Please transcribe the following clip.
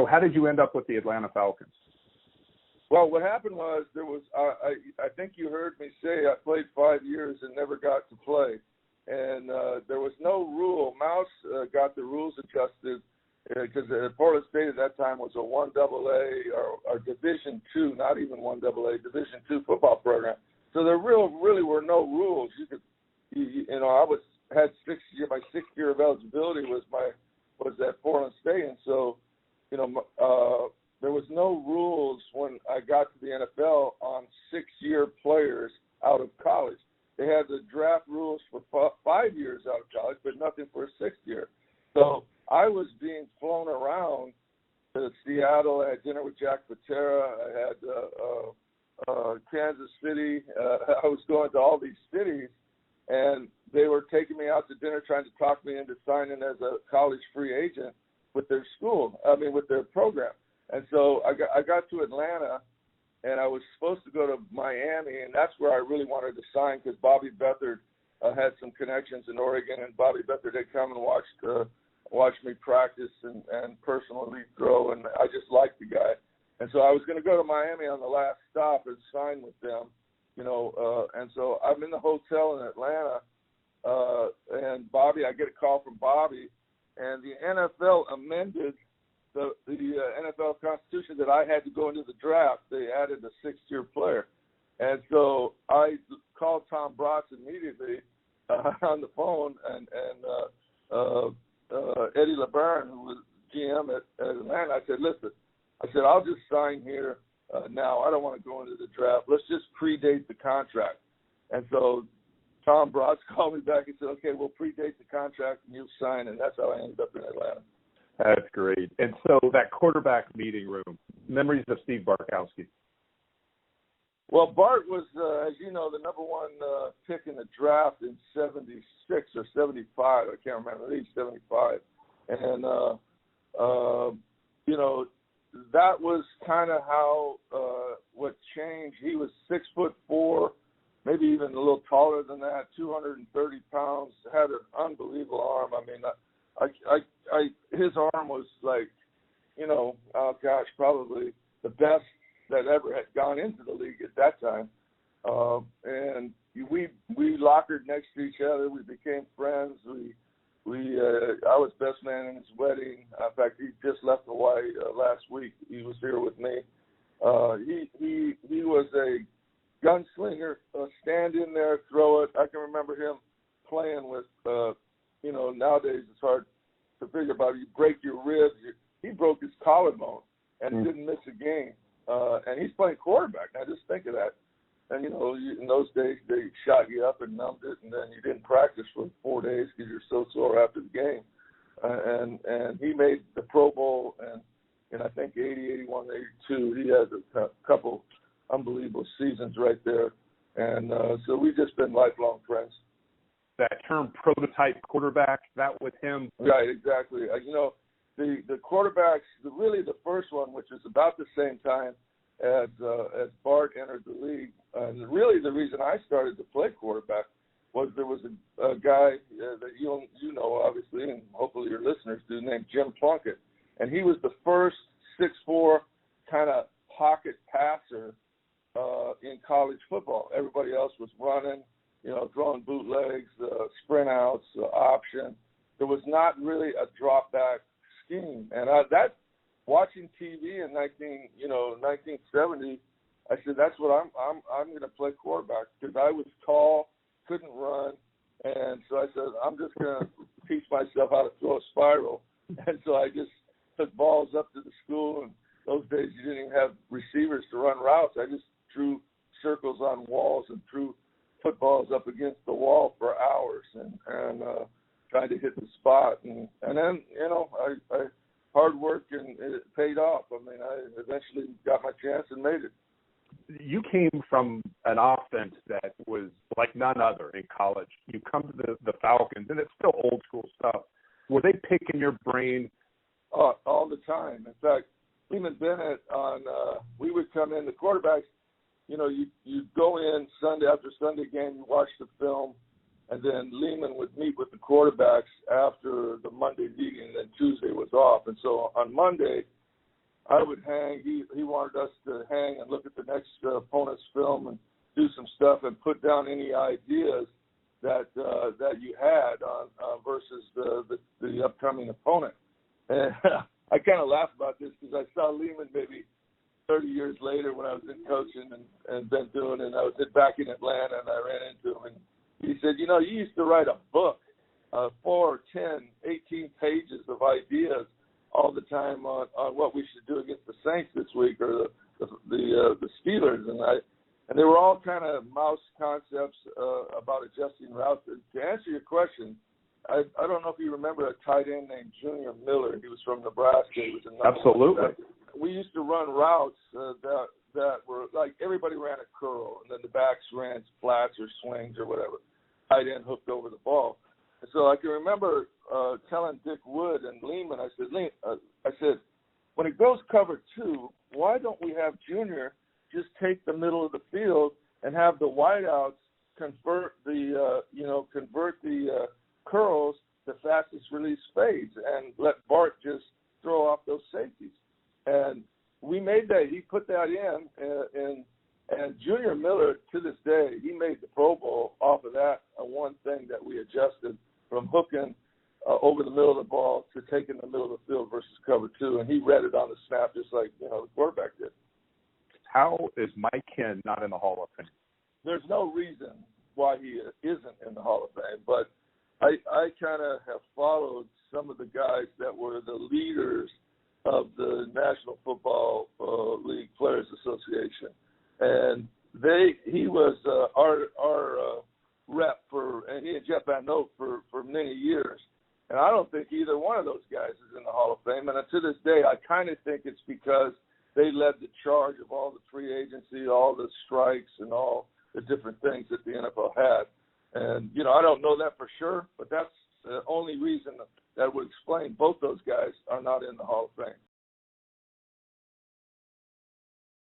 So how did you end up with the Atlanta Falcons? Well, what happened was I think you heard me say I played 5 years and never got to play. And there was no rule. Mouse got the rules adjusted because Portland State at that time was a 1AA or Division II, not even 1AA, Division II football program. So there really were no rules. I had my 6th year of eligibility was at Portland State, and so there was no rules when I got to the NFL on 6-year players out of college. They had the draft rules for 5 years out of college, but nothing for a 6th year. So I was being flown around to Seattle. I had dinner with Jack Patera. I had Kansas City. I was going to all these cities, and they were taking me out to dinner trying to talk me into signing as a college free agent with their with their program. And so I got to Atlanta, and I was supposed to go to Miami, and that's where I really wanted to sign because Bobby Beathard had some connections in Oregon, and Bobby Beathard had come and watched me practice and personally throw, and I just liked the guy. And so I was going to go to Miami on the last stop and sign with them, and so I'm in the hotel in Atlanta, and I get a call from Bobby, and the NFL amended the NFL Constitution that I had to go into the draft. They added a 6-year player. And so I called Tom Bratz immediately on the phone, and Eddie LeBaron, who was GM at Atlanta, I said, listen, I'll just sign here now. I don't want to go into the draft. Let's just predate the contract. And so Tom Bratz called me back and said, okay, we'll predate the contract and you'll sign, and that's how I ended up in Atlanta. That's great. And so that quarterback meeting room, memories of Steve Bartkowski. Well, Bart was, as you know, the number one pick in the draft in 76 or 75. I can't remember. I think 75. And, that was kind of how what changed. He was 6'4", maybe even a little taller than that, 230 pounds, had an unbelievable arm. I mean, his arm was like, probably the best that ever had gone into the league at that time. And we lockered next to each other. We became friends. I was best man in his wedding. In fact, he just left Hawaii last week. He was here with me. He was a gunslinger, stand in there, throw it. I can remember him playing with, nowadays it's hard to figure about. You break your ribs. He broke his collarbone and didn't miss a game. And he's playing quarterback. Now just think of that. And, in those days, they shot you up and numbed it, and then you didn't practice for 4 days because you're so sore after the game. And he made the Pro Bowl, and I think 80, 81, 82, he had a couple unbelievable seasons right there. And so we've just been lifelong friends. That term prototype quarterback, that with him. Right, exactly. The quarterbacks, really the first one, which was about the same time as Bart entered the league, and really the reason I started to play quarterback was there was a guy that you know obviously, and hopefully your listeners do, named Jim Plunkett, and he was the first 6'4" kind of pocket passer in college football. Everybody else was running, throwing bootlegs, sprint outs, option. There was not really a drop back scheme, and that watching TV in 1970, I said that's what I'm going to play quarterback because I was tall, couldn't run, and so I said I'm just going to teach myself how to throw a spiral, and so I just took balls up to the school. And those days you didn't even have receivers to run routes. I just drew circles on walls and threw footballs up against the wall for hours and trying to hit the spot. And then, I hard work and it paid off. I mean, I eventually got my chance and made it. You came from an offense that was like none other in college. You come to the Falcons, and it's still old school stuff. Were they picking your brain? All the time. In fact, Lehman Bennett we would come in, the quarterbacks, you go in Sunday after Sunday game, you watch the film, and then Lehman would meet with the quarterbacks after the Monday meeting, and then Tuesday was off. And so on Monday, I would hang. He wanted us to hang and look at the next opponent's film and do some stuff and put down any ideas that you had on versus the upcoming opponent. And I kind of laugh about this because I saw Lehman maybe 30 years later when I was in coaching and been doing it. And I was back in Atlanta and I ran into him and he said, you used to write a book, 4, 10, 18 pages of ideas all the time on what we should do against the Saints this week or the Steelers, and they were all kind of mouse concepts about adjusting routes. To answer your question, I don't know if you remember a tight end named Junior Miller. He was from Nebraska. He was Absolutely. We used to run routes that were like everybody ran a curl, and then the backs ran flats or swings or whatever. Tight end hooked over the ball. And so I can remember telling Dick Wood and Lehman, I said, when it goes cover 2, why don't we have Junior just take the middle of the field and have the wideouts convert the curls to fastest release fades and let Bart just throw off those safeties. And we made that. He put that in, and Junior Miller, to this day, he made the Pro Bowl off of that one thing that we adjusted from hooking over the middle of the ball to taking the middle of the field versus cover 2, and he read it on the snap just like the quarterback did. How is Mike Ken not in the Hall of Fame? There's no reason why he isn't in the Hall of Fame, but I kind of have followed some of the guys that were the leaders of the National Football League Players Association, and he was our rep and he and Jeff Van Note for many years. And I don't think either one of those guys is in the Hall of Fame. And to this day, I kind of think it's because they led the charge of all the free agency, all the strikes, and all the different things that the NFL had. And, I don't know that for sure, but that's the only reason that would explain both those guys are not in the Hall of Fame.